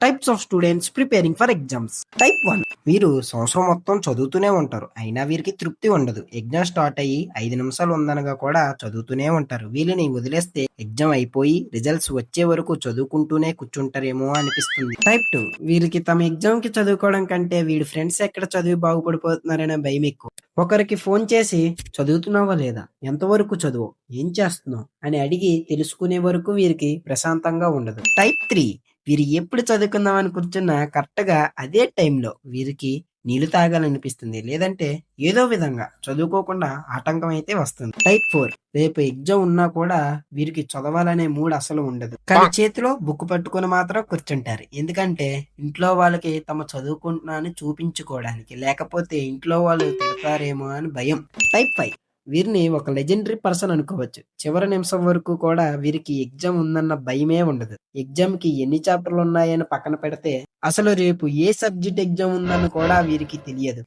Types of students preparing for exams. Type 1 వీరు సంవత్సరం మొత్తం చదువుతూనే ఉంటారు. అయినా వీరికి తృప్తి ఉండదు. ఎగ్జామ్ స్టార్ట్ అయ్యి 5 నిమిషాలు ఉందనగా కూడా చదువుతూనే ఉంటారు. వీళ్ళని వదిలేస్తే ఎగ్జామ్ అయిపోయి రిజల్ట్స్ వచ్చే వరకు చదువుకుంటూనే కూర్చుంటారేమో అనిపిస్తుంది. టైప్ 2 వీరికి తమ ఎగ్జామ్ కి చదువుకోవడం కంటే వీడి ఫ్రెండ్స్ ఎక్కడ చదివి బాగుపడిపోతున్నారనే భయం ఎక్కువ. ఒకరికి ఫోన్ చేసి చదువుతున్నావా లేదా, ఎంతవరకు చదువు, ఏం చేస్తున్నావు అని అడిగి తెలుసుకునే వరకు వీరికి ప్రశాంతంగా ఉండదు. టైప్ 3 వీరు ఎప్పుడు చదువుకుందామని కూర్చున్నా కరెక్ట్‌గా అదే టైంలో వీరికి నీళ్లు తాగాలనిపిస్తుంది. లేదంటే ఏదో విధంగా చదువుకోకుండా ఆటంకం అయితే వస్తుంది. టైప్ 4 రేపు ఎగ్జామ్ ఉన్నా కూడా వీరికి చదవాలనే మూడ్ అసలు ఉండదు. కానీ చేతిలో బుక్ పట్టుకొని మాత్రం కూర్చుంటారు. ఎందుకంటే ఇంట్లో వాళ్ళకి తమ చదువుకుంటున్నానని చూపించుకోవడానికి. లేకపోతే ఇంట్లో వాళ్ళు తిడతారేమో అని భయం. టైప్ 5 వీరిని ఒక లెజెండరీ పర్సన్ అనుకోవచ్చు. చివరి నిమిషం వరకు కూడా వీరికి ఎగ్జామ్ ఉందన్న భయమే ఉండదు. ఎగ్జామ్ కి ఎన్ని చాప్టర్లు ఉన్నాయని పక్కన పెడితే అసలు రేపు ఏ సబ్జెక్ట్ ఎగ్జామ్ ఉందని కూడా వీరికి తెలియదు.